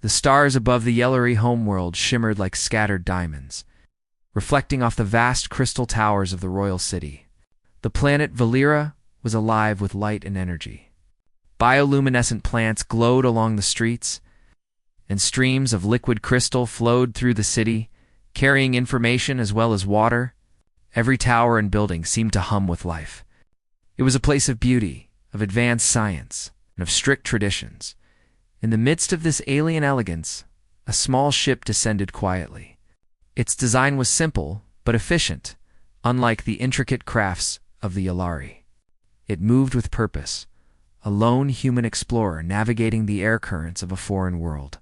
The stars above the Yellery homeworld shimmered like scattered diamonds, reflecting off the vast crystal towers of the royal city. The planet Valera was alive with light and energy. Bioluminescent plants glowed along the streets, and streams of liquid crystal flowed through the city, carrying information as well as water. Every tower and building seemed to hum with life. It was a place of beauty, of advanced science, and of strict traditions. In the midst of this alien elegance, a small ship descended quietly. Its design was simple but efficient, unlike the intricate crafts of the Yellari. It moved with purpose, a lone human explorer navigating the air currents of a foreign world.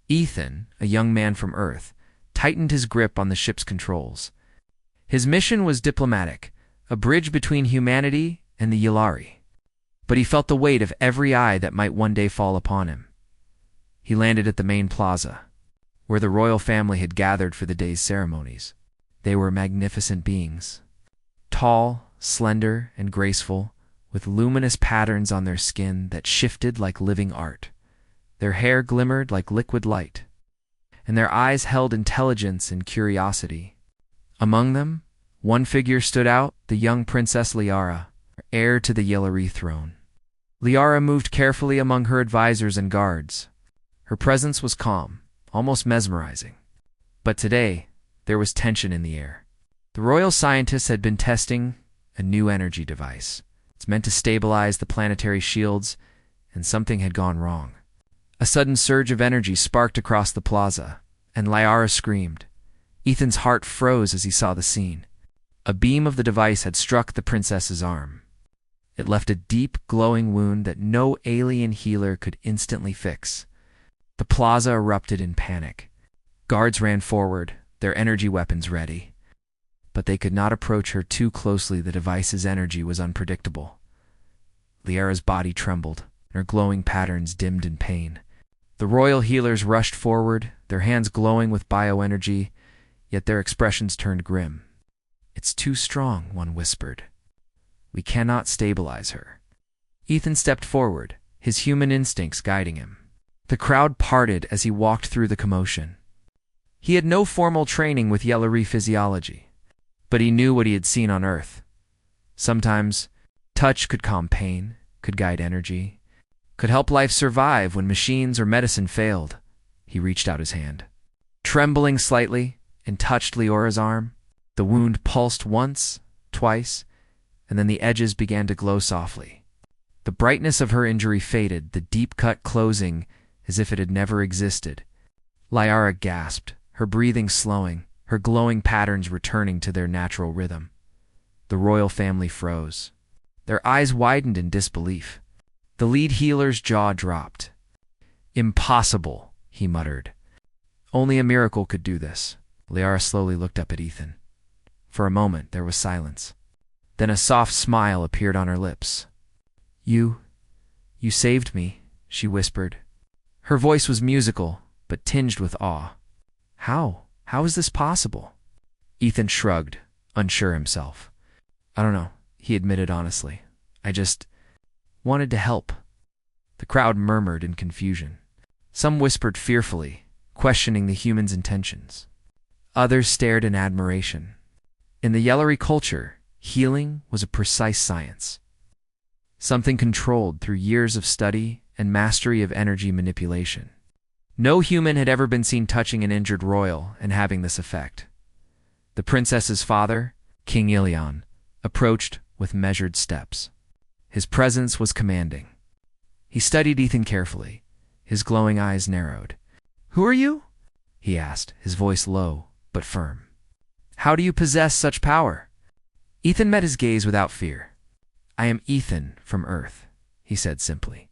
Ethan, a young man from Earth, tightened his grip on the ship's controls. His mission was diplomatic, a bridge between humanity and the Yellari. But he felt the weight of every eye that might one day fall upon him. He landed at the main plaza, where the royal family had gathered for the day's ceremonies. They were magnificent beings, tall, slender, and graceful, with luminous patterns on their skin that shifted like living art. Their hair glimmered like liquid light, and their eyes held intelligence and curiosity. Among them, one figure stood out, the young Princess Liara, heir to the Yellari throne. Liara moved carefully among her advisors and guards. Her presence was calm, almost mesmerizing. But today, there was tension in the air. The royal scientists had been testing a new energy device. It's meant to stabilize the planetary shields, and something had gone wrong. A sudden surge of energy sparked across the plaza, and Liara screamed. Ethan's heart froze as he saw the scene. A beam of the device had struck the princess's arm. It left a deep, glowing wound that no alien healer could instantly fix. The plaza erupted in panic. Guards ran forward, their energy weapons ready. But they could not approach her too closely. The device's energy was unpredictable. Liara's body trembled, and her glowing patterns dimmed in pain. The royal healers rushed forward, their hands glowing with bioenergy, yet their expressions turned grim. "It's too strong," one whispered. "We cannot stabilize her." Ethan stepped forward, his human instincts guiding him. The crowd parted as he walked through the commotion. He had no formal training with Yellari physiology, but he knew what he had seen on Earth. Sometimes, touch could calm pain, could guide energy, could help life survive when machines or medicine failed. He reached out his hand, trembling slightly, and touched Liara's arm. The wound pulsed once, twice, and then the edges began to glow softly. The brightness of her injury faded, the deep cut closing as if it had never existed. Liara gasped, her breathing slowing, her glowing patterns returning to their natural rhythm. The royal family froze. Their eyes widened in disbelief. The lead healer's jaw dropped. "Impossible," he muttered. "Only a miracle could do this." Liara slowly looked up at Ethan. For a moment, there was silence. Then a soft smile appeared on her lips. You saved me," she whispered. Her voice was musical, but tinged with awe. How? How is this possible?" Ethan shrugged, unsure himself. "I don't know," he admitted honestly. "I just wanted to help." The crowd murmured in confusion. Some whispered fearfully, questioning the human's intentions. Others stared in admiration. In the Yellari culture, healing was a precise science, something controlled through years of study and mastery of energy manipulation. No human had ever been seen touching an injured royal and having this effect. The princess's father, King Ilion, approached with measured steps. His presence was commanding. He studied Ethan carefully, his glowing eyes narrowed. "Who are you?" he asked, his voice low but firm. "How do you possess such power?" Ethan met his gaze without fear. "I am Ethan from Earth," he said simply.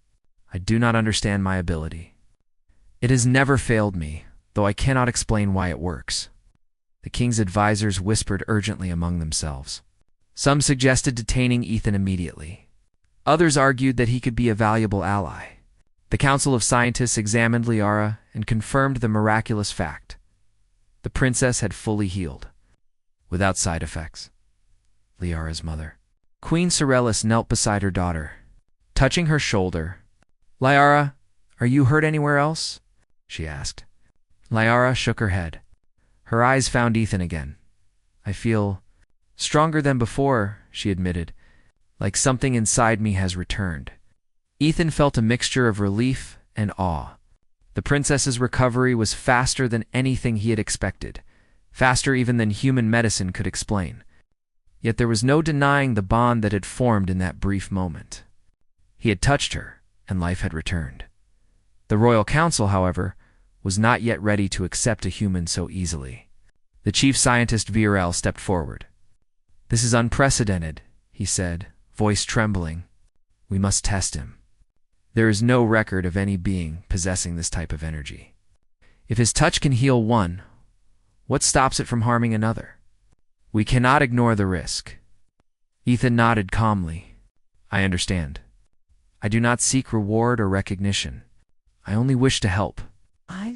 "I do not understand my ability. It has never failed me, though I cannot explain why it works." The king's advisors whispered urgently among themselves. Some suggested detaining Ethan immediately. Others argued that he could be a valuable ally. The Council of Scientists examined Liara and confirmed the miraculous fact. The princess had fully healed, without side effects. Liara's mother, Queen Sorellis, knelt beside her daughter, touching her shoulder. "Liara, are you hurt anywhere else?" she asked. Liara shook her head. Her eyes found Ethan again. I feel stronger than before, she admitted, like something inside me has returned. Ethan felt a mixture of relief and awe. The princess's recovery was faster than anything he had expected, faster even than human medicine could explain. Yet there was no denying the bond that had formed in that brief moment. He had touched her, and life had returned. The royal council, however, was not yet ready to accept a human so easily. The chief scientist VRL stepped forward. "This is unprecedented," he said, voice trembling. "We must test him. There is no record of any being possessing this type of energy. If his touch can heal one, what stops it from harming another? We cannot ignore the risk." Ethan nodded calmly. "I understand. I do not seek reward or recognition. I only wish to help." "I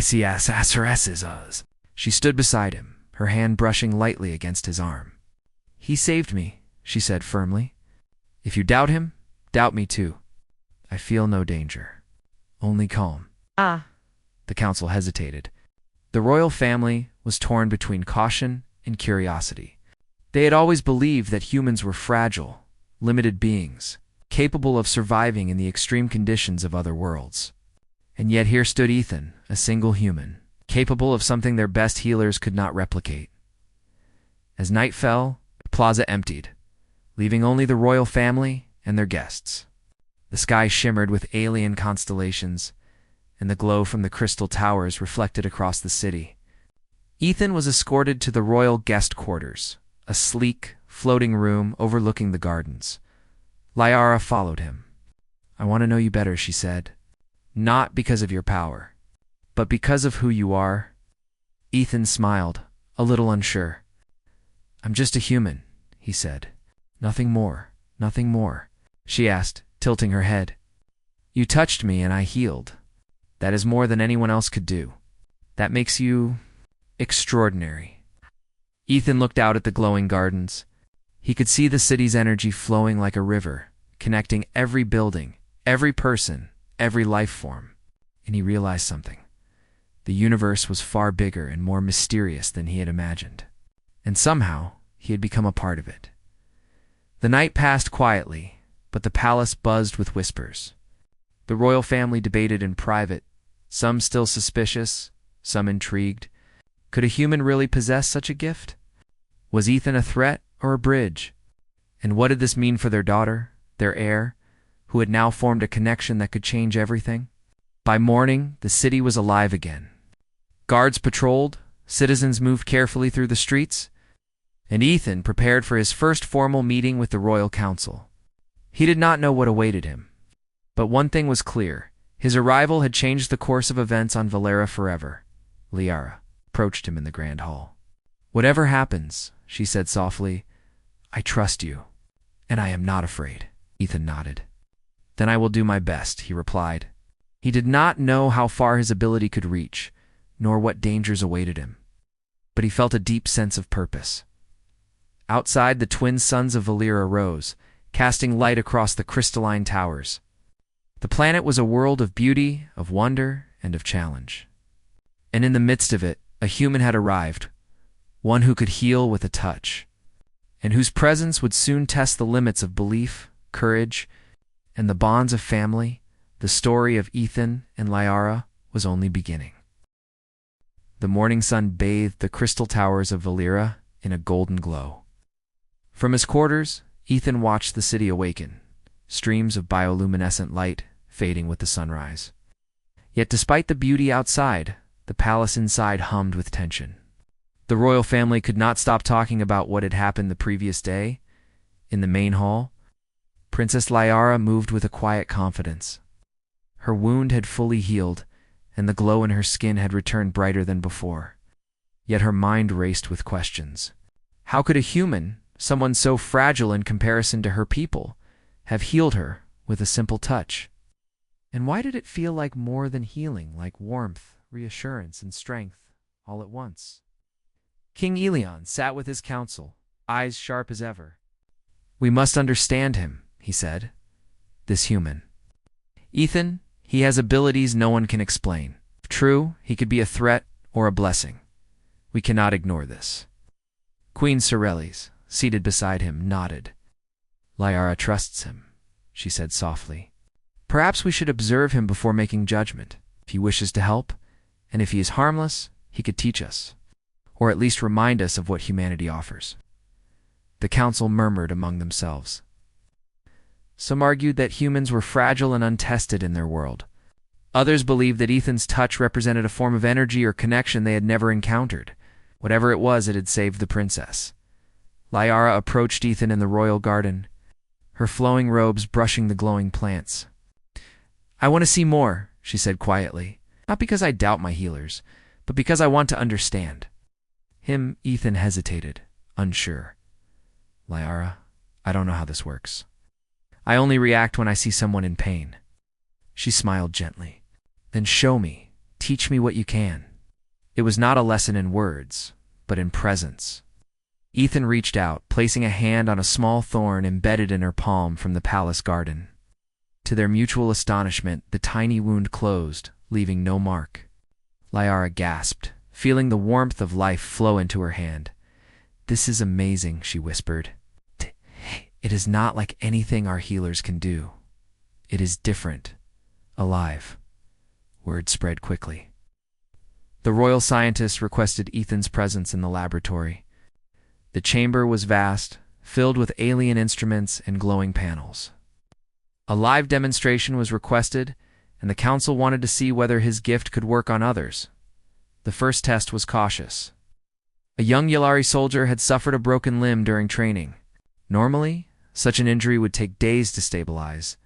see us." She stood beside him, her hand brushing lightly against his arm. "He saved me," she said firmly. "If you doubt him, doubt me too. I feel no danger, only calm." The council hesitated. The royal family was torn between caution and curiosity. They had always believed that humans were fragile, limited beings, capable of surviving in the extreme conditions of other worlds. And yet here stood Ethan, a single human, capable of something their best healers could not replicate. As night fell, the plaza emptied, leaving only the royal family and their guests. The sky shimmered with alien constellations, and the glow from the crystal towers reflected across the city. Ethan was escorted to the royal guest quarters, a sleek, floating room overlooking the gardens. Liara followed him. "I want to know you better," she said. "Not because of your power, but because of who you are." Ethan smiled, a little unsure. "I'm just a human," he said. "Nothing more, nothing more." She asked, tilting her head. "You touched me and I healed. That is more than anyone else could do. That makes you extraordinary." Ethan looked out at the glowing gardens. He could see the city's energy flowing like a river, connecting every building, every person, every life form. And he realized something. The universe was far bigger and more mysterious than he had imagined. And somehow, he had become a part of it. The night passed quietly, but the palace buzzed with whispers. The royal family debated in private, some still suspicious, some intrigued. Could a human really possess such a gift? Was Ethan a threat or a bridge? And what did this mean for their daughter, their heir, who had now formed a connection that could change everything? By morning, the city was alive again. Guards patrolled, citizens moved carefully through the streets, and Ethan prepared for his first formal meeting with the royal council. He did not know what awaited him. But one thing was clear. His arrival had changed the course of events on Valera forever. Liara approached him in the grand hall. "Whatever happens," she said softly, "I trust you, and I am not afraid." Ethan nodded. "Then I will do my best," he replied. He did not know how far his ability could reach, nor what dangers awaited him. But he felt a deep sense of purpose. Outside, the twin suns of Valera rose, casting light across the crystalline towers. The planet was a world of beauty, of wonder, and of challenge. And in the midst of it, a human had arrived, one who could heal with a touch, and whose presence would soon test the limits of belief, courage, and the bonds of family. The story of Ethan and Liara was only beginning. The morning sun bathed the crystal towers of Valera in a golden glow. From his quarters, Ethan watched the city awaken, streams of bioluminescent light fading with the sunrise. Yet despite the beauty outside, the palace inside hummed with tension. The royal family could not stop talking about what had happened the previous day. In the main hall, Princess Liara moved with a quiet confidence. Her wound had fully healed, and the glow in her skin had returned brighter than before. Yet her mind raced with questions. How could a human, someone so fragile in comparison to her people, have healed her with a simple touch? And why did it feel like more than healing, like warmth, reassurance, and strength, all at once? King Elion sat with his council, eyes sharp as ever. "We must understand him," he said. "This human. Ethan, he has abilities no one can explain. True, he could be a threat or a blessing. We cannot ignore this." Queen Sorellis, seated beside him, nodded. "Liara trusts him," she said softly. "Perhaps we should observe him before making judgment. If he wishes to help, and if he is harmless, he could teach us, or at least remind us of what humanity offers." The council murmured among themselves. Some argued that humans were fragile and untested in their world. Others believed that Ethan's touch represented a form of energy or connection they had never encountered. Whatever it was, it had saved the princess. Liara approached Ethan in the royal garden, her flowing robes brushing the glowing plants. "I want to see more," she said quietly. "Not because I doubt my healers, but because I want to understand." Ethan hesitated, unsure. "Liara, I don't know how this works. I only react when I see someone in pain." She smiled gently. "Then show me. Teach me what you can." It was not a lesson in words, but in presence. Ethan reached out, placing a hand on a small thorn embedded in her palm from the palace garden. To their mutual astonishment, the tiny wound closed, leaving no mark. Liara gasped, feeling the warmth of life flow into her hand. "This is amazing," she whispered. "It is not like anything our healers can do. It is different. Alive." Word spread quickly. The royal scientists requested Ethan's presence in the laboratory. The chamber was vast, filled with alien instruments and glowing panels. A live demonstration was requested, and the council wanted to see whether his gift could work on others. The first test was cautious. A young Yalari soldier had suffered a broken limb during training. Normally, such an injury would take days to stabilize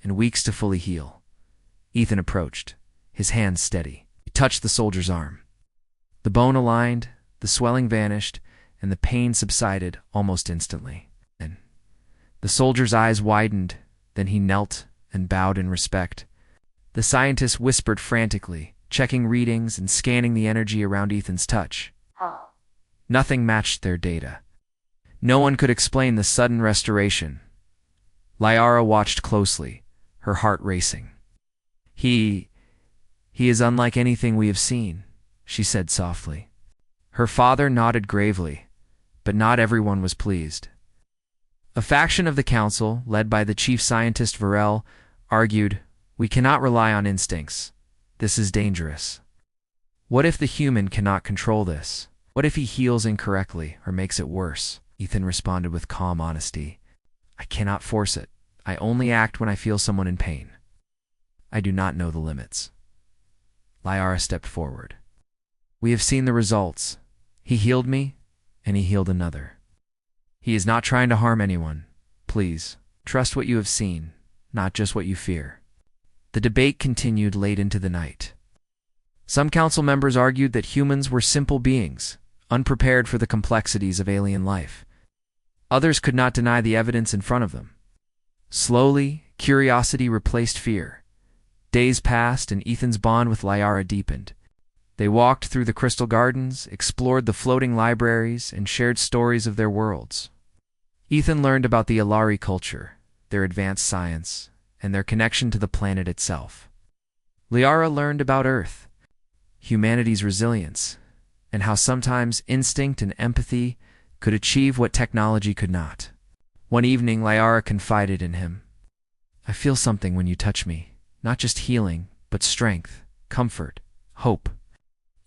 and weeks to fully heal. Ethan approached, his hand steady. He touched the soldier's arm. The bone aligned, the swelling vanished, and the pain subsided almost instantly. Then, the soldier's eyes widened, then he knelt and bowed in respect. The scientist whispered frantically, checking readings and scanning the energy around Ethan's touch. Nothing matched their data. No one could explain the sudden restoration. Liara watched closely, her heart racing. He is unlike anything we have seen," she said softly. Her father nodded gravely, but not everyone was pleased. A faction of the council, led by the chief scientist Varel, argued, "We cannot rely on instincts. This is dangerous. What if the human cannot control this? What if he heals incorrectly or makes it worse?" Ethan responded with calm honesty. "I cannot force it. I only act when I feel someone in pain. I do not know the limits." Liara stepped forward. "We have seen the results. He healed me, and he healed another. He is not trying to harm anyone. Please, trust what you have seen, not just what you fear." The debate continued late into the night. Some council members argued that humans were simple beings, unprepared for the complexities of alien life. Others could not deny the evidence in front of them. Slowly, curiosity replaced fear. Days passed, and Ethan's bond with Liara deepened. They walked through the crystal gardens, explored the floating libraries, and shared stories of their worlds. Ethan learned about the Alari culture, their advanced science, and their connection to the planet itself. Liara learned about Earth, humanity's resilience, and how sometimes instinct and empathy could achieve what technology could not. One evening, Liara confided in him. "I feel something when you touch me. Not just healing, but strength, comfort, hope."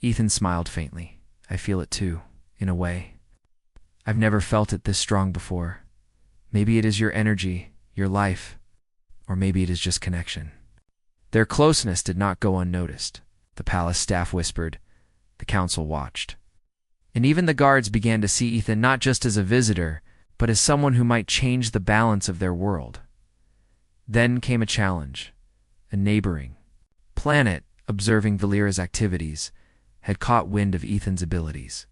Ethan smiled faintly. "I feel it too, in a way. I've never felt it this strong before. Maybe it is your energy, your life, or maybe it is just connection." Their closeness did not go unnoticed. The palace staff whispered. The council watched. And even the guards began to see Ethan not just as a visitor, but as someone who might change the balance of their world. Then came a challenge. A neighboring planet, observing Valera's activities, had caught wind of Ethan's abilities.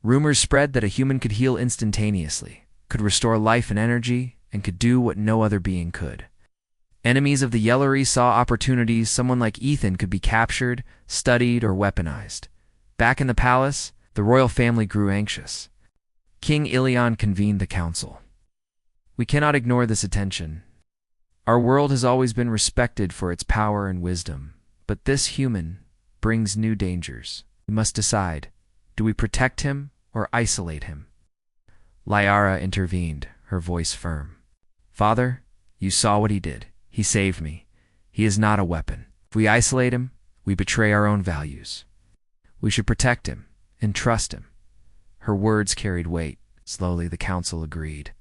Rumors spread that a human could heal instantaneously, could restore life and energy, and could do what no other being could. Enemies of the Yellary saw opportunities someone like Ethan could be captured, studied, or weaponized. Back in the palace, the royal family grew anxious. King Ilion convened the council. "We cannot ignore this attention. Our world has always been respected for its power and wisdom, but this human brings new dangers. We must decide, do we protect him or isolate him?" Liara intervened, her voice firm. "Father, you saw what he did. He saved me. He is not a weapon. If we isolate him, we betray our own values. We should protect him and trust him." Her words carried weight. Slowly, the council agreed.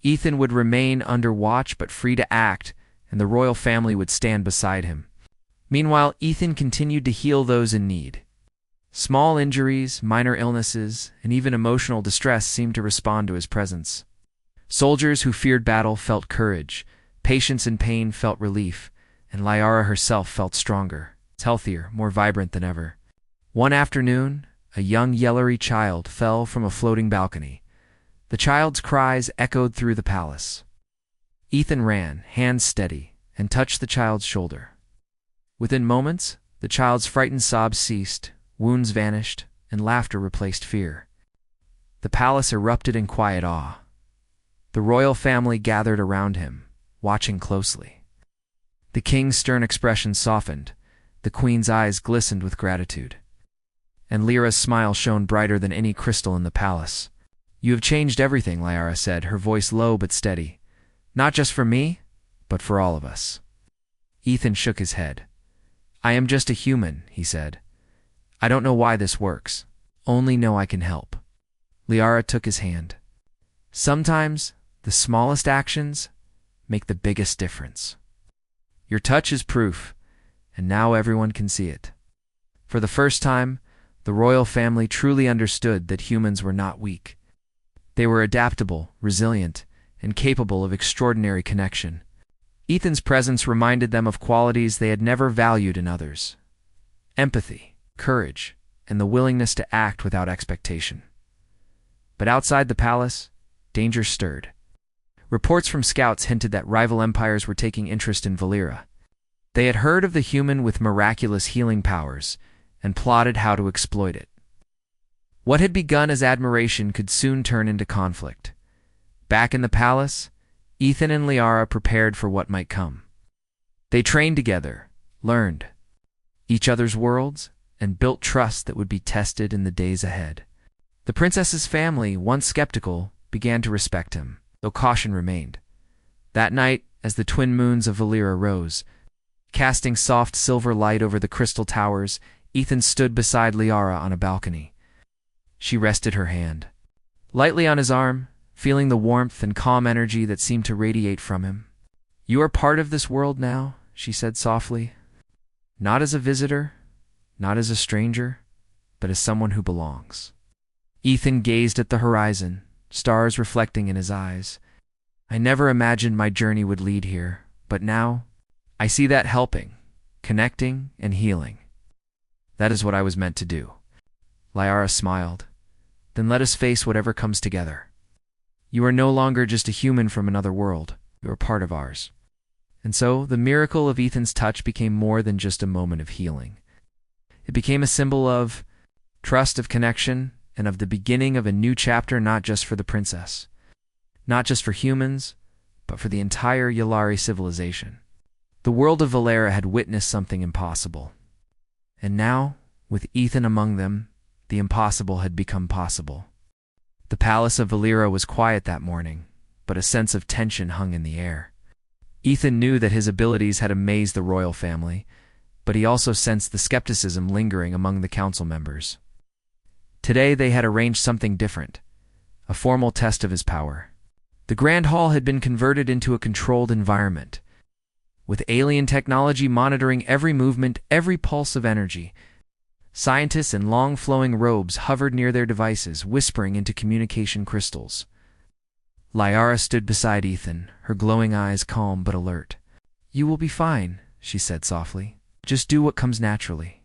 Ethan would remain under watch but free to act, and the royal family would stand beside him. Meanwhile, Ethan continued to heal those in need. Small injuries, minor illnesses, and even emotional distress seemed to respond to his presence. Soldiers who feared battle felt courage, patients in pain felt relief, and Liara herself felt stronger, healthier, more vibrant than ever. One afternoon, a young Yellary child fell from a floating balcony. The child's cries echoed through the palace. Ethan ran, hands steady, and touched the child's shoulder. Within moments, the child's frightened sobs ceased, wounds vanished, and laughter replaced fear. The palace erupted in quiet awe. The royal family gathered around him, watching closely. The king's stern expression softened, the queen's eyes glistened with gratitude, and Lyra's smile shone brighter than any crystal in the palace. "You have changed everything," Liara said, her voice low but steady. "Not just for me, but for all of us." Ethan shook his head. "I am just a human," he said. "I don't know why this works. Only know I can help." Liara took his hand. "Sometimes the smallest actions make the biggest difference. Your touch is proof, and now everyone can see it." For the first time, the royal family truly understood that humans were not weak. They were adaptable, resilient, and capable of extraordinary connection. Ethan's presence reminded them of qualities they had never valued in others: empathy, courage, and the willingness to act without expectation. But outside the palace, danger stirred. Reports from scouts hinted that rival empires were taking interest in Valera. They had heard of the human with miraculous healing powers and plotted how to exploit it. What had begun as admiration could soon turn into conflict. Back in the palace, Ethan and Liara prepared for what might come. They trained together, learned each other's worlds, and built trust that would be tested in the days ahead. The princess's family, once skeptical, began to respect him, though caution remained. That night, as the twin moons of Valera rose, casting soft silver light over the crystal towers, Ethan stood beside Liara on a balcony. She rested her hand lightly on his arm, feeling the warmth and calm energy that seemed to radiate from him. "You are part of this world now," she said softly. "Not as a visitor, not as a stranger, but as someone who belongs." Ethan gazed at the horizon, stars reflecting in his eyes. "I never imagined my journey would lead here, but now I see that helping, connecting, and healing. That is what I was meant to do." Liara smiled. "Then let us face whatever comes together. You are no longer just a human from another world. You are part of ours." And so, the miracle of Ethan's touch became more than just a moment of healing. It became a symbol of trust, of connection, and of the beginning of a new chapter, not just for the princess, not just for humans, but for the entire Yellari civilization. The world of Valera had witnessed something impossible. And now, with Ethan among them, the impossible had become possible. The palace of Valera was quiet that morning, but a sense of tension hung in the air. Ethan knew that his abilities had amazed the royal family, but he also sensed the skepticism lingering among the council members. Today they had arranged something different, a formal test of his power. The Grand Hall had been converted into a controlled environment, with alien technology monitoring every movement, every pulse of energy. Scientists in long flowing robes hovered near their devices, whispering into communication crystals. Liara stood beside Ethan, her glowing eyes calm but alert. "You will be fine," she said softly. "Just do what comes naturally."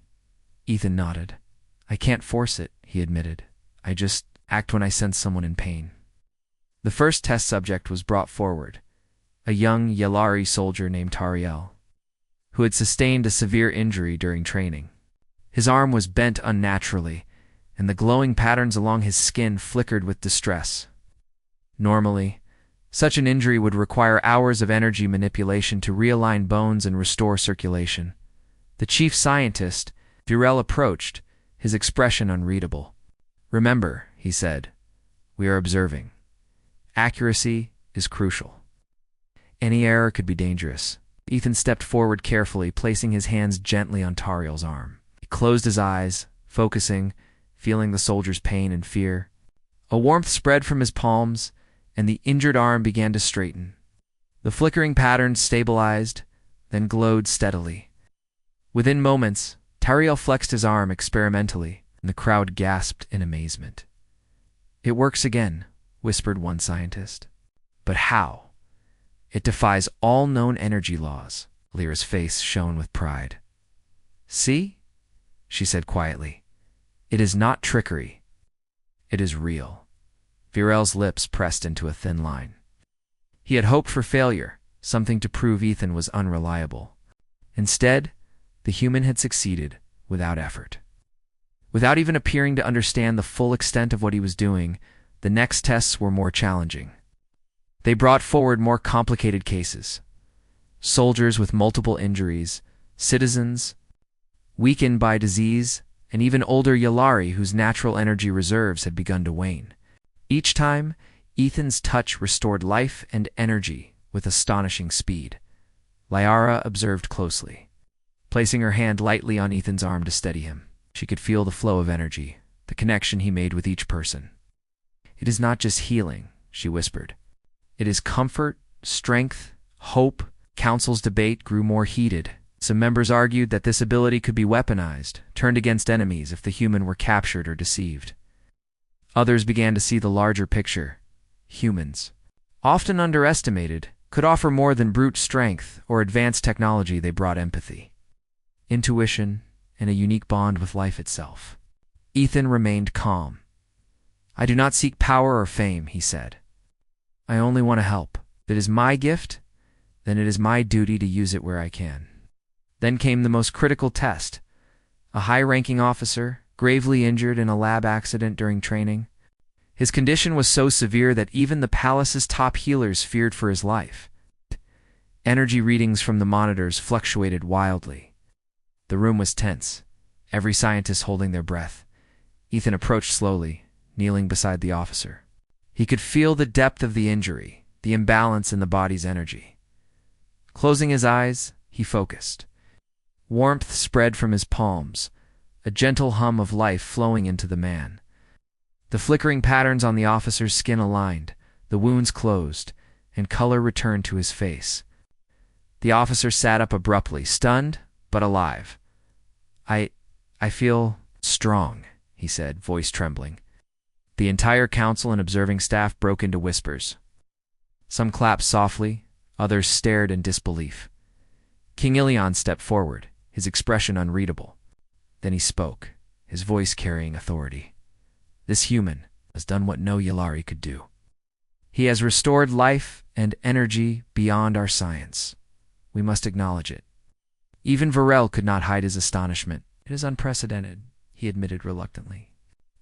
Ethan nodded. "I can't force it," he admitted. "I just act when I sense someone in pain." The first test subject was brought forward, a young Yelari soldier named Tariel, who had sustained a severe injury during training. His arm was bent unnaturally, and the glowing patterns along his skin flickered with distress. Normally, such an injury would require hours of energy manipulation to realign bones and restore circulation. The chief scientist, Virel, approached, his expression unreadable. "Remember," he said, "we are observing. Accuracy is crucial. Any error could be dangerous." Ethan stepped forward carefully, placing his hands gently on Tariel's arm. He closed his eyes, focusing, feeling the soldier's pain and fear. A warmth spread from his palms, and the injured arm began to straighten. The flickering patterns stabilized, then glowed steadily. Within moments, Tariel flexed his arm experimentally, and the crowd gasped in amazement. "It works again," whispered one scientist. "But how? It defies all known energy laws." Lyra's face shone with pride. "See?" she said quietly. "It is not trickery. It is real." Virel's lips pressed into a thin line. He had hoped for failure, something to prove Ethan was unreliable. Instead, the human had succeeded without effort. Without even appearing to understand the full extent of what he was doing, the next tests were more challenging. They brought forward more complicated cases. Soldiers with multiple injuries, citizens weakened by disease, and even older Yelari whose natural energy reserves had begun to wane. Each time, Ethan's touch restored life and energy with astonishing speed. Liara observed closely, placing her hand lightly on Ethan's arm to steady him. She could feel the flow of energy, the connection he made with each person. "It is not just healing," she whispered. "It is comfort, strength, hope." Council's debate grew more heated. Some members argued that this ability could be weaponized, turned against enemies if the human were captured or deceived. Others began to see the larger picture. Humans, often underestimated, could offer more than brute strength or advanced technology. They brought empathy, intuition, and a unique bond with life itself. Ethan remained calm. "I do not seek power or fame," he said. "I only want to help. If it is my gift, then it is my duty to use it where I can." Then came the most critical test. A high-ranking officer, gravely injured in a lab accident during training. His condition was so severe that even the palace's top healers feared for his life. Energy readings from the monitors fluctuated wildly. The room was tense, every scientist holding their breath. Ethan approached slowly, kneeling beside the officer. He could feel the depth of the injury, the imbalance in the body's energy. Closing his eyes, he focused. Warmth spread from his palms, a gentle hum of life flowing into the man. The flickering patterns on the officer's skin aligned, the wounds closed, and color returned to his face. The officer sat up abruptly, stunned but alive. I feel strong," he said, voice trembling. The entire council and observing staff broke into whispers. Some clapped softly, others stared in disbelief. King Ilion stepped forward, his expression unreadable. Then he spoke, his voice carrying authority. "This human has done what no Yelari could do. He has restored life and energy beyond our science. We must acknowledge it." Even Virel could not hide his astonishment. "It is unprecedented," he admitted reluctantly.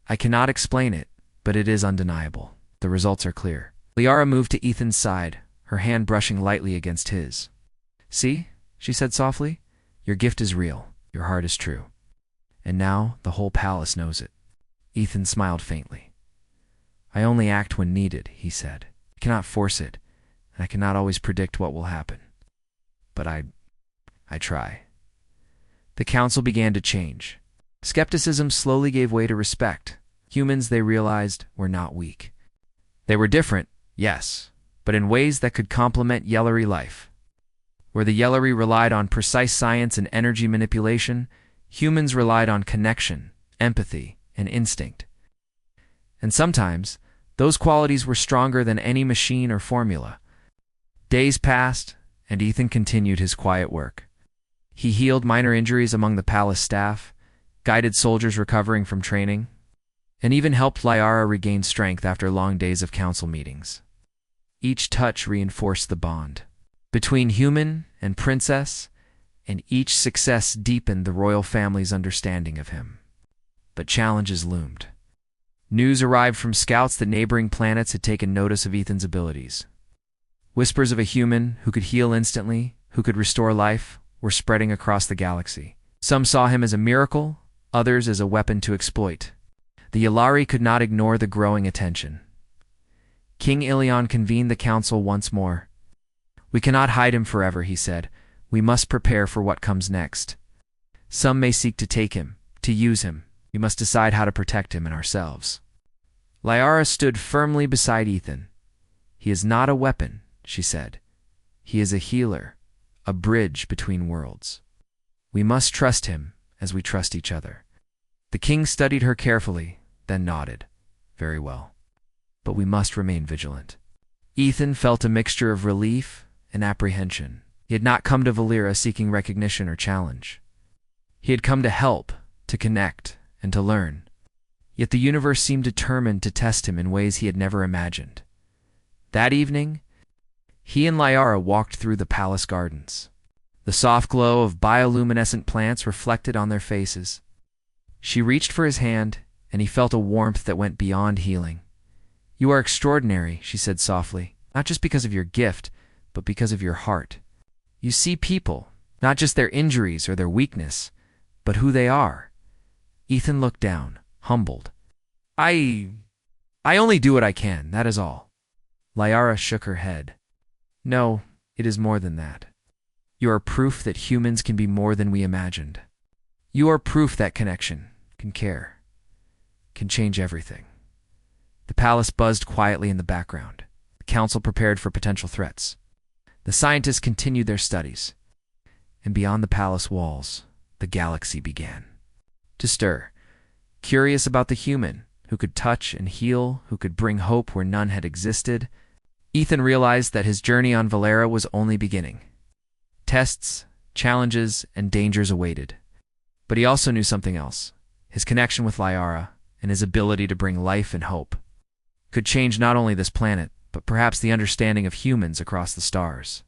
"I cannot explain it, but it is undeniable. The results are clear." Liara moved to Ethan's side, her hand brushing lightly against his. "See," she said softly, "your gift is real, your heart is true. And now the whole palace knows it." Ethan smiled faintly. "I only act when needed," he said. "I cannot force it, and I cannot always predict what will happen. But I try." The council began to change. Skepticism slowly gave way to respect. Humans, they realized, were not weak. They were different, yes, but in ways that could complement Yelari life. Where the Yelari relied on precise science and energy manipulation, Humans relied on connection, empathy, and instinct. And sometimes, those qualities were stronger than any machine or formula. Days passed, and Ethan continued his quiet work. He healed minor injuries among the palace staff, guided soldiers recovering from training, and even helped Liara regain strength after long days of council meetings. Each touch reinforced the bond between human and princess, and each success deepened the royal family's understanding of him. But challenges loomed. News arrived from scouts that neighboring planets had taken notice of Ethan's abilities. Whispers of a human who could heal instantly, who could restore life, were spreading across the galaxy. Some saw him as a miracle, others as a weapon to exploit. The Yalari could not ignore the growing attention. King Ilion convened the council once more. "We cannot hide him forever," he said. "We must prepare for what comes next. Some may seek to take him, to use him. We must decide how to protect him and ourselves." Liara stood firmly beside Ethan. "He is not a weapon," she said. "He is a healer, a bridge between worlds. We must trust him as we trust each other." The king studied her carefully, then nodded. "Very well. But we must remain vigilant." Ethan felt a mixture of relief and apprehension. He had not come to Valera seeking recognition or challenge. He had come to help, to connect, and to learn. Yet the universe seemed determined to test him in ways he had never imagined. That evening, he and Liara walked through the palace gardens. The soft glow of bioluminescent plants reflected on their faces. She reached for his hand, and he felt a warmth that went beyond healing. "You are extraordinary," she said softly, "not just because of your gift, but because of your heart. You see people, not just their injuries or their weakness, but who they are." Ethan looked down, humbled. I only do what I can, that is all." Liara shook her head. "No, it is more than that. You are proof that humans can be more than we imagined. You are proof that connection, can care, can change everything." The palace buzzed quietly in the background. The council prepared for potential threats. The scientists continued their studies. And beyond the palace walls, the galaxy began to stir. Curious about the human, who could touch and heal, who could bring hope where none had existed, Ethan realized that his journey on Valera was only beginning. Tests, challenges, and dangers awaited. But he also knew something else. His connection with Liara, and his ability to bring life and hope, could change not only this planet, but perhaps the understanding of humans across the stars.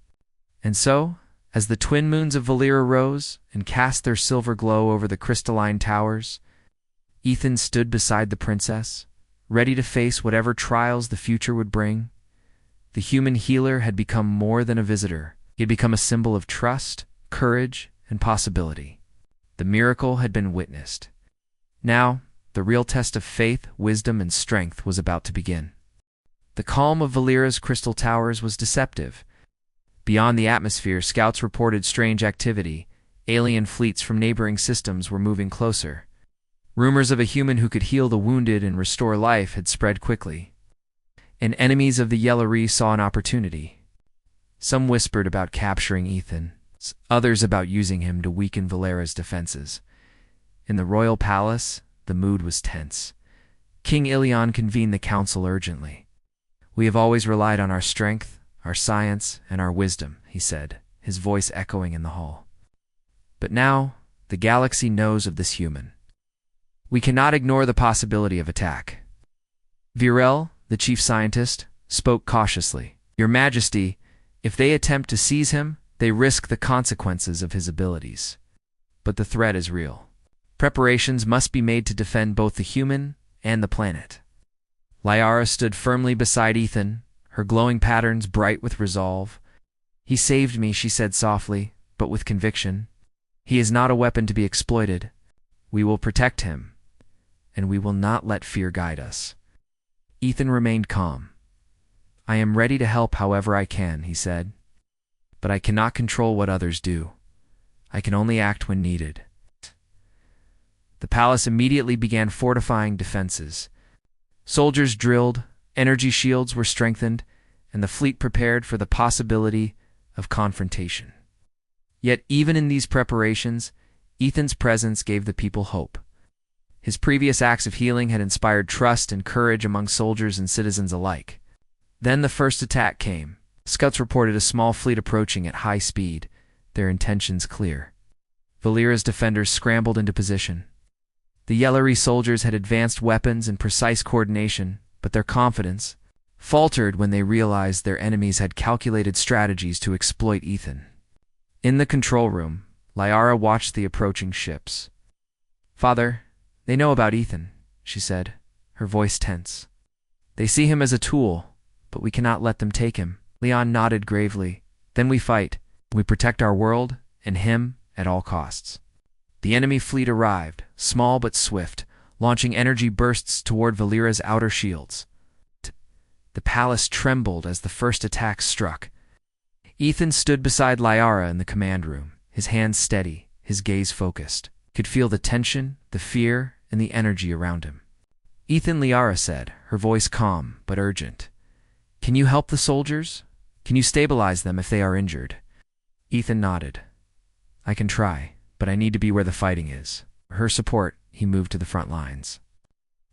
And so, as the twin moons of Valera rose and cast their silver glow over the crystalline towers, Ethan stood beside the princess, ready to face whatever trials the future would bring. The human healer had become more than a visitor. He had become a symbol of trust, courage, and possibility. The miracle had been witnessed. Now, the real test of faith, wisdom, and strength was about to begin. The calm of Valera's crystal towers was deceptive. Beyond the atmosphere, scouts reported strange activity. Alien fleets from neighboring systems were moving closer. Rumors of a human who could heal the wounded and restore life had spread quickly. And enemies of the Yellory saw an opportunity. Some whispered about capturing Ethan, others about using him to weaken Valera's defenses. In the royal palace, the mood was tense. King Ilion convened the council urgently. "We have always relied on our strength, our science, and our wisdom," he said, his voice echoing in the hall. "But now, the galaxy knows of this human. We cannot ignore the possibility of attack." Virel, the chief scientist, spoke cautiously. "Your Majesty, if they attempt to seize him, they risk the consequences of his abilities. But the threat is real. Preparations must be made to defend both the human and the planet." Liara stood firmly beside Ethan, her glowing patterns bright with resolve. "He saved me," she said softly, but with conviction. "He is not a weapon to be exploited. We will protect him, and we will not let fear guide us." Ethan remained calm. "I am ready to help however I can," he said. "But I cannot control what others do. I can only act when needed." The palace immediately began fortifying defenses. Soldiers drilled, energy shields were strengthened, and the fleet prepared for the possibility of confrontation. Yet even in these preparations, Ethan's presence gave the people hope. His previous acts of healing had inspired trust and courage among soldiers and citizens alike. Then the first attack came. Scouts reported a small fleet approaching at high speed, their intentions clear. Valera's defenders scrambled into position. The Yellery soldiers had advanced weapons and precise coordination, but their confidence faltered when they realized their enemies had calculated strategies to exploit Ethan. In the control room, Liara watched the approaching ships. "Father, they know about Ethan," she said, her voice tense. "They see him as a tool, but we cannot let them take him." Leon nodded gravely. "Then we fight. We protect our world and him at all costs." The enemy fleet arrived, small but swift, launching energy bursts toward Valera's outer shields. The palace trembled as the first attack struck. Ethan stood beside Liara in the command room, his hands steady, his gaze focused. He could feel the tension, the fear, and the energy around him. "Ethan," Liara said, her voice calm but urgent. "Can you help the soldiers? Can you stabilize them if they are injured?" Ethan nodded. "I can try, but I need to be where the fighting is." For her support, he moved to the front lines.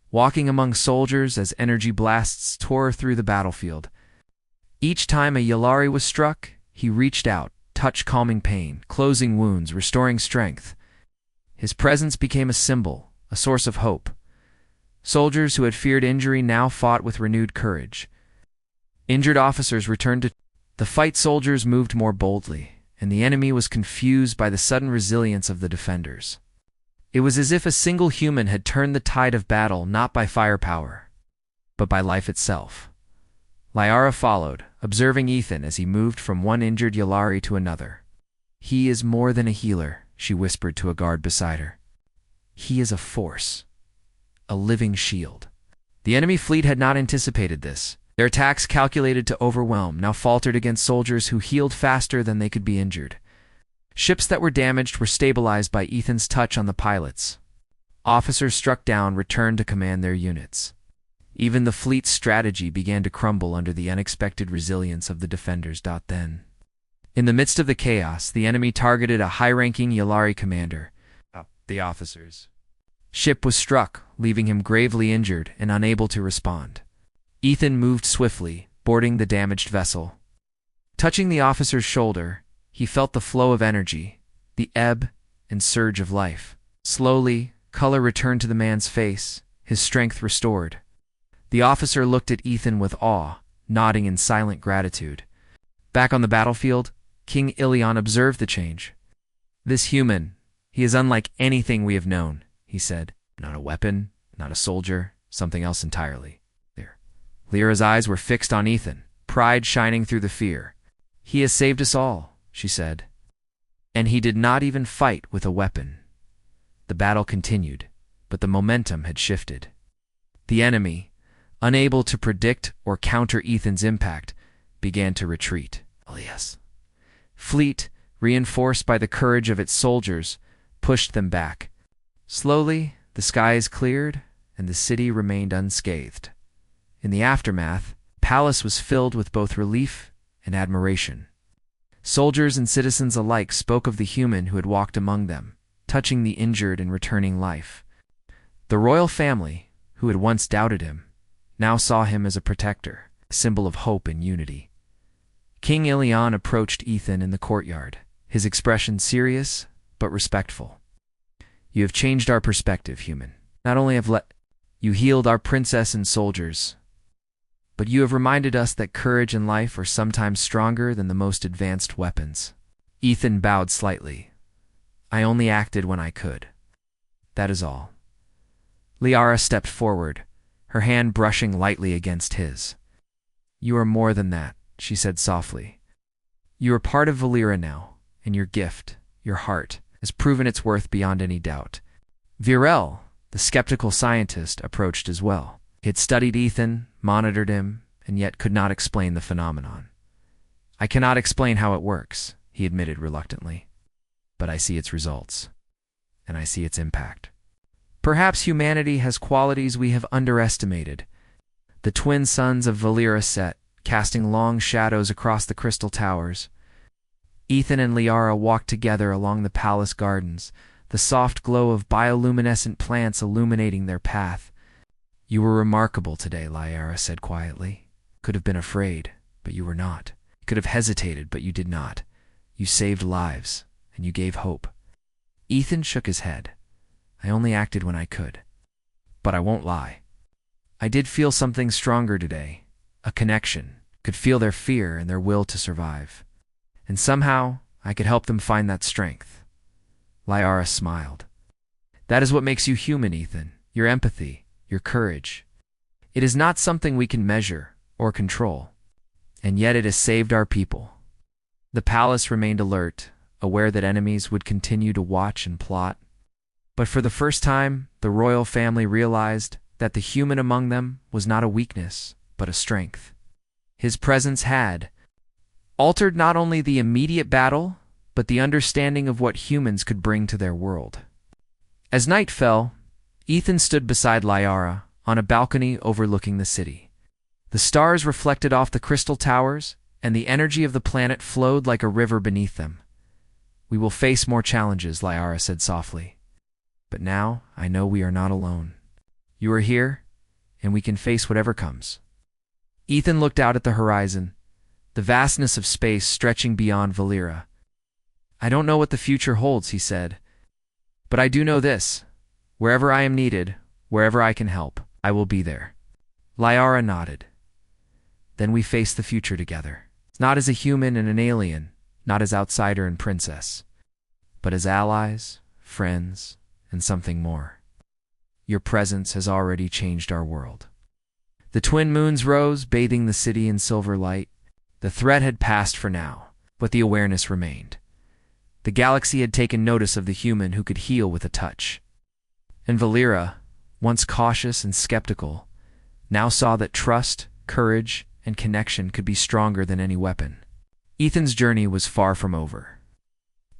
Walking among soldiers as energy blasts tore through the battlefield. Each time a Yellari was struck, he reached out, touch calming pain, closing wounds, restoring strength. His presence became a symbol, a source of hope. Soldiers who had feared injury now fought with renewed courage. Injured officers returned to the fight. Soldiers moved more boldly, and the enemy was confused by the sudden resilience of the defenders. It was as if a single human had turned the tide of battle not by firepower, but by life itself. Liara followed, observing Ethan as he moved from one injured Yellari to another. "He is more than a healer," she whispered to a guard beside her. "He is a force, a living shield." The enemy fleet had not anticipated this. Their attacks, calculated to overwhelm, now faltered against soldiers who healed faster than they could be injured. Ships that were damaged were stabilized by Ethan's touch on the pilots. Officers struck down returned to command their units. Even the fleet's strategy began to crumble under the unexpected resilience of the defenders. Then, in the midst of the chaos, the enemy targeted a high-ranking Yellari commander. The officer's ship was struck, leaving him gravely injured and unable to respond. Ethan moved swiftly, boarding the damaged vessel. Touching the officer's shoulder, he felt the flow of energy, the ebb and surge of life. Slowly, color returned to the man's face, his strength restored. The officer looked at Ethan with awe, nodding in silent gratitude. Back on the battlefield, King Ilion observed the change. "This human, he is unlike anything we have known," he said. "Not a weapon, not a soldier, something else entirely." Lyra's eyes were fixed on Ethan, pride shining through the fear. "He has saved us all," she said. "And he did not even fight with a weapon." The battle continued, but the momentum had shifted. The enemy, unable to predict or counter Ethan's impact, began to retreat. Fleet, reinforced by the courage of its soldiers, pushed them back. Slowly, the skies cleared, and the city remained unscathed. In the aftermath, the palace was filled with both relief and admiration. Soldiers and citizens alike spoke of the human who had walked among them, touching the injured and returning life. The royal family, who had once doubted him, now saw him as a protector, a symbol of hope and unity. King Ilion approached Ethan in the courtyard, his expression serious but respectful. "You have changed our perspective, human. Not only have you healed our princess and soldiers, but you have reminded us that courage and life are sometimes stronger than the most advanced weapons." Ethan bowed slightly. "I only acted when I could. That is all." Liara stepped forward, her hand brushing lightly against his. "You are more than that," she said softly. "You are part of Valera now, and your gift, your heart, has proven its worth beyond any doubt." Virel, the skeptical scientist, approached as well. He had studied Ethan, monitored him, and yet could not explain the phenomenon. "I cannot explain how it works," he admitted reluctantly. "But I see its results, and I see its impact. Perhaps humanity has qualities we have underestimated." The twin suns of Valera set, casting long shadows across the crystal towers. Ethan and Liara walked together along the palace gardens, the soft glow of bioluminescent plants illuminating their path. "You were remarkable today," Lyra said quietly. "Could have been afraid, but you were not. Could have hesitated, but you did not. You saved lives, and you gave hope." Ethan shook his head. "I only acted when I could. But I won't lie. I did feel something stronger today, a connection, could feel their fear and their will to survive. And somehow, I could help them find that strength." Lyra smiled. "That is what makes you human, Ethan, your empathy, your courage. It is not something we can measure or control, and yet it has saved our people." The palace remained alert, aware that enemies would continue to watch and plot. But for the first time, the royal family realized that the human among them was not a weakness, but a strength. His presence had altered not only the immediate battle, but the understanding of what humans could bring to their world. As night fell, Ethan stood beside Lyra on a balcony overlooking the city. The stars reflected off the crystal towers, and the energy of the planet flowed like a river beneath them. "We will face more challenges," Lyra said softly. "But now I know we are not alone. You are here, and we can face whatever comes." Ethan looked out at the horizon, the vastness of space stretching beyond Valera. "I don't know what the future holds," he said, "but I do know this. Wherever I am needed, wherever I can help, I will be there." Lyra nodded. "Then we face the future together. Not as a human and an alien, not as outsider and princess, but as allies, friends, and something more. Your presence has already changed our world." The twin moons rose, bathing the city in silver light. The threat had passed for now, but the awareness remained. The galaxy had taken notice of the human who could heal with a touch. And Valera, once cautious and skeptical, now saw that trust, courage, and connection could be stronger than any weapon. Ethan's journey was far from over.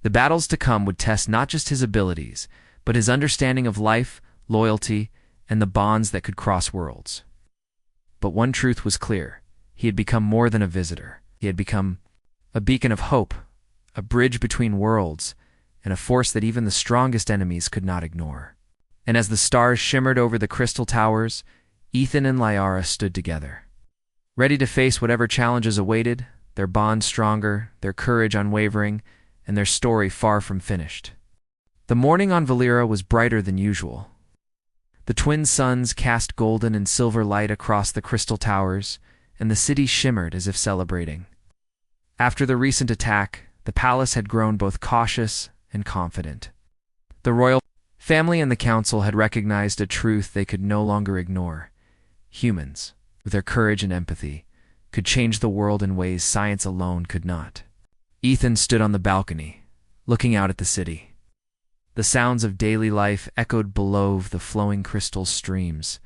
The battles to come would test not just his abilities, but his understanding of life, loyalty, and the bonds that could cross worlds. But one truth was clear. He had become more than a visitor. He had become a beacon of hope, a bridge between worlds, and a force that even the strongest enemies could not ignore. And as the stars shimmered over the crystal towers, Ethan and Lyra stood together, ready to face whatever challenges awaited, their bond stronger, their courage unwavering, and their story far from finished. The morning on Valera was brighter than usual. The twin suns cast golden and silver light across the crystal towers, and the city shimmered as if celebrating. After the recent attack, the palace had grown both cautious and confident. The royal family and the council had recognized a truth they could no longer ignore. Humans, with their courage and empathy, could change the world in ways science alone could not. Ethan stood on the balcony, looking out at the city. The sounds of daily life echoed below the flowing crystal streams,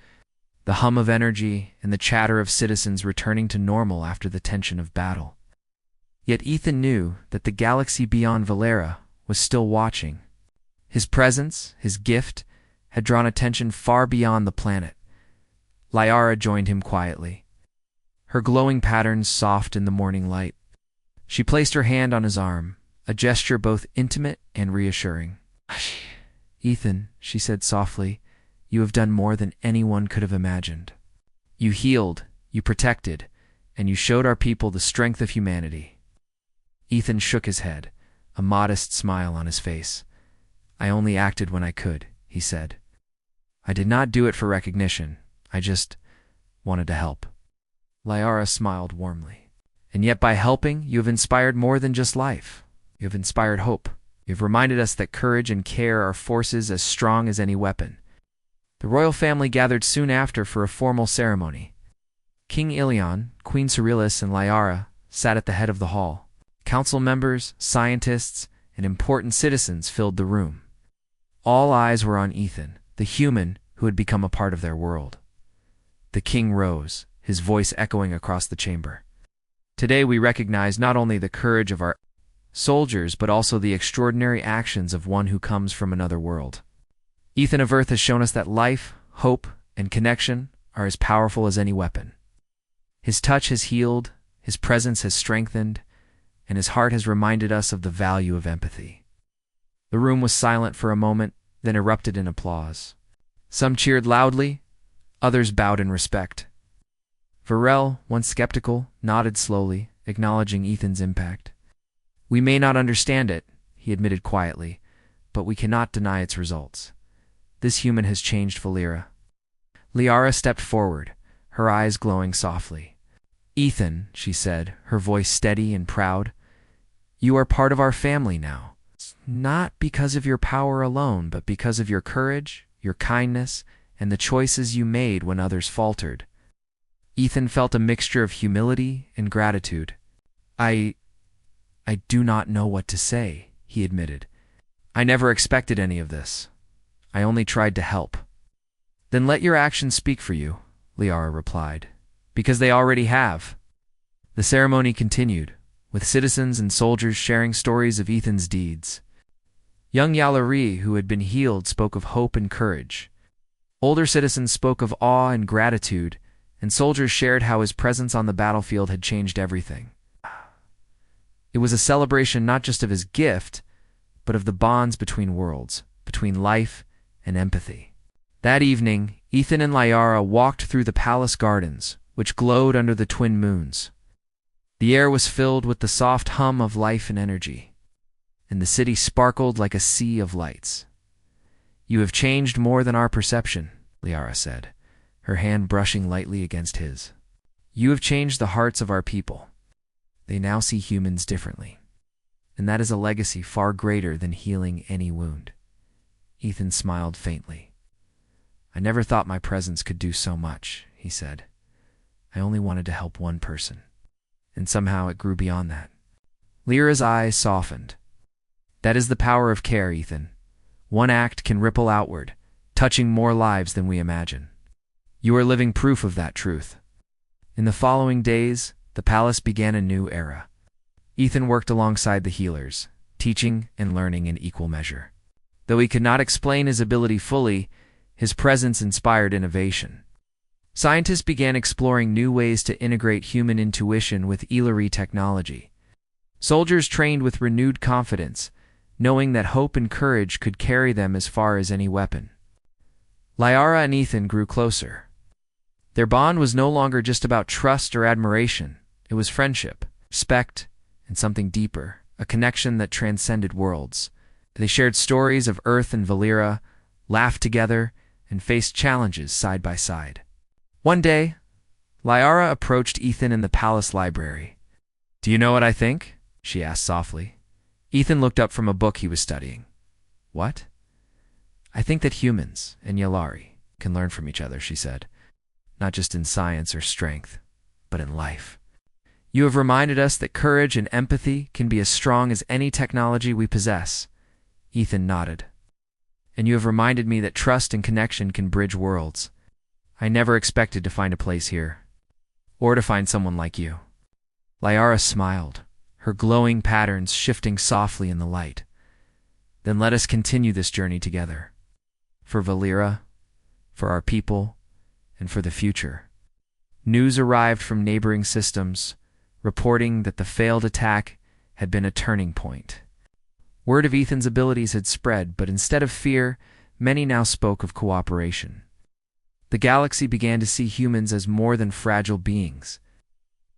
the hum of energy and the chatter of citizens returning to normal after the tension of battle. Yet Ethan knew that the galaxy beyond Valera was still watching. His presence, his gift, had drawn attention far beyond the planet. Lyra joined him quietly, her glowing patterns soft in the morning light. She placed her hand on his arm, a gesture both intimate and reassuring. "Ethan," she said softly, "you have done more than anyone could have imagined. You healed, you protected, and you showed our people the strength of humanity." Ethan shook his head, a modest smile on his face. "I only acted when I could," he said. "I did not do it for recognition. I just wanted to help." Lyra smiled warmly. "And yet by helping, you have inspired more than just life. You have inspired hope. You have reminded us that courage and care are forces as strong as any weapon." The royal family gathered soon after for a formal ceremony. King Ilion, Queen Cerilis, and Lyra sat at the head of the hall. Council members, scientists, and important citizens filled the room. All eyes were on Ethan, the human who had become a part of their world. The king rose, his voice echoing across the chamber. "Today we recognize not only the courage of our soldiers, but also the extraordinary actions of one who comes from another world. Ethan of Earth has shown us that life, hope, and connection are as powerful as any weapon. His touch has healed, his presence has strengthened, and his heart has reminded us of the value of empathy. The room was silent for a moment, then erupted in applause. Some cheered loudly, others bowed in respect. Varel, once skeptical, nodded slowly, acknowledging Ethan's impact. "We may not understand it," he admitted quietly, "but we cannot deny its results. This human has changed Valera." Liara stepped forward, her eyes glowing softly. "Ethan," she said, her voice steady and proud, "you are part of our family now. Not because of your power alone, but because of your courage, your kindness, and the choices you made when others faltered." Ethan felt a mixture of humility and gratitude. I do not know what to say," he admitted. "I never expected any of this. I only tried to help." "Then let your actions speak for you," Liara replied, "because they already have." The ceremony continued, with citizens and soldiers sharing stories of Ethan's deeds. Young Yalari, who had been healed, spoke of hope and courage. Older citizens spoke of awe and gratitude, and soldiers shared how his presence on the battlefield had changed everything. It was a celebration not just of his gift, but of the bonds between worlds, between life and empathy. That evening, Ethan and Liara walked through the palace gardens, which glowed under the twin moons. The air was filled with the soft hum of life and energy, and the city sparkled like a sea of lights. "You have changed more than our perception," Liara said, her hand brushing lightly against his. "You have changed the hearts of our people. They now see humans differently. And that is a legacy far greater than healing any wound." Ethan smiled faintly. "I never thought my presence could do so much," he said. "I only wanted to help one person. And somehow it grew beyond that." Lyra's eyes softened. "That is the power of care, Ethan. One act can ripple outward, touching more lives than we imagine. You are living proof of that truth." In the following days, the palace began a new era. Ethan worked alongside the healers, teaching and learning in equal measure. Though he could not explain his ability fully, his presence inspired innovation. Scientists began exploring new ways to integrate human intuition with Ilari technology. Soldiers trained with renewed confidence, knowing that hope and courage could carry them as far as any weapon. Liara and Ethan grew closer. Their bond was no longer just about trust or admiration. It was friendship, respect, and something deeper, a connection that transcended worlds. They shared stories of Earth and Valera, laughed together, and faced challenges side by side. One day, Liara approached Ethan in the palace library. "Do you know what I think?" she asked softly. Ethan looked up from a book he was studying. "What?" "I think that humans and Yalari can learn from each other," she said. "Not just in science or strength, but in life. You have reminded us that courage and empathy can be as strong as any technology we possess." Ethan nodded. "And you have reminded me that trust and connection can bridge worlds. I never expected to find a place here, or to find someone like you." Liara smiled, her glowing patterns shifting softly in the light. "Then let us continue this journey together. For Valera, for our people, and for the future." News arrived from neighboring systems, reporting that the failed attack had been a turning point. Word of Ethan's abilities had spread, but instead of fear, many now spoke of cooperation. The galaxy began to see humans as more than fragile beings.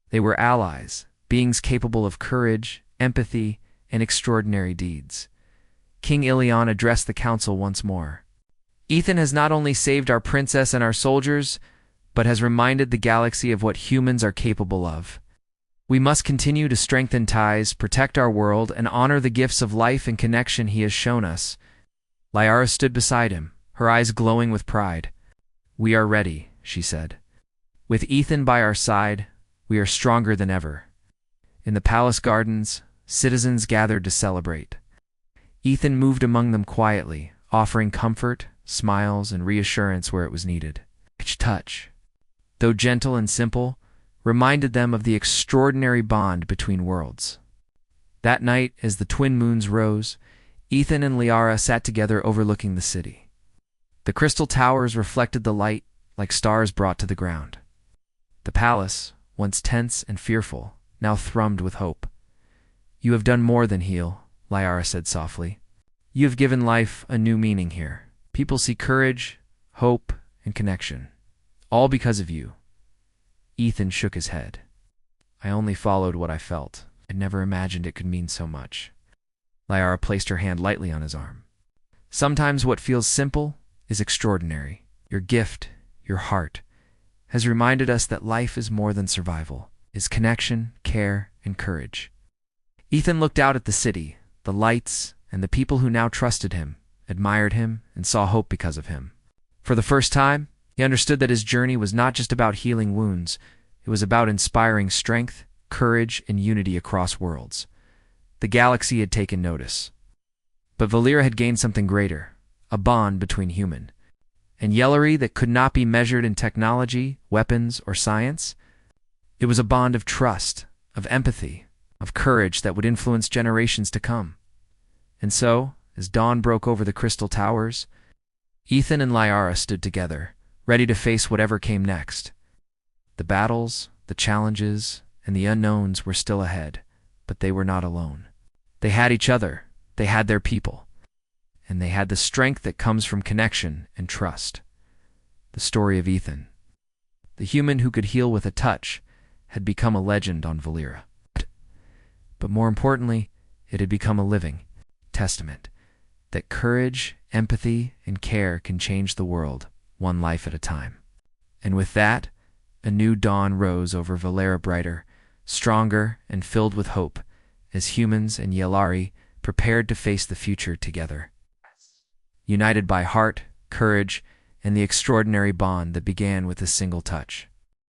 They were allies, beings capable of courage, empathy, and extraordinary deeds. King Ilion addressed the council once more. "Ethan has not only saved our princess and our soldiers, but has reminded the galaxy of what humans are capable of. We must continue to strengthen ties, protect our world, and honor the gifts of life and connection he has shown us." Liara stood beside him, her eyes glowing with pride. "We are ready," she said. "With Ethan by our side, we are stronger than ever." In the palace gardens, citizens gathered to celebrate. Ethan moved among them quietly, offering comfort, smiles, and reassurance where it was needed. Each touch, though gentle and simple, reminded them of the extraordinary bond between worlds. That night, as the twin moons rose, Ethan and Liara sat together overlooking the city. The crystal towers reflected the light like stars brought to the ground. The palace, once tense and fearful, now thrummed with hope. "You have done more than heal," Liara said softly. You have given life a new meaning here. People see courage, hope, and connection. All because of you. Ethan shook his head. I only followed what I felt. I never imagined it could mean so much. Lyra placed her hand lightly on his arm. Sometimes what feels simple is extraordinary. Your gift, your heart, has reminded us that life is more than survival, is connection, care, and courage. Ethan looked out at the city, the lights, and the people who now trusted him, admired him, and saw hope because of him. For the first time, he understood that his journey was not just about healing wounds, it was about inspiring strength, courage, and unity across worlds. The galaxy had taken notice. But Valera had gained something greater, a bond between human and Yellery that could not be measured in technology, weapons, or science. It was a bond of trust, of empathy, of courage that would influence generations to come. And so, as dawn broke over the crystal towers, Ethan and Lyra stood together, ready to face whatever came next. The battles, the challenges, and the unknowns were still ahead, but they were not alone. They had each other, they had their people, and they had the strength that comes from connection and trust. The story of Ethan, the human who could heal with a touch, had become a legend on Valera. But more importantly, it had become a living testament that courage, empathy, and care can change the world, one life at a time. And with that, a new dawn rose over Valera, brighter, stronger, and filled with hope, as humans and Yellari prepared to face the future together, united by heart, courage, and the extraordinary bond that began with a single touch.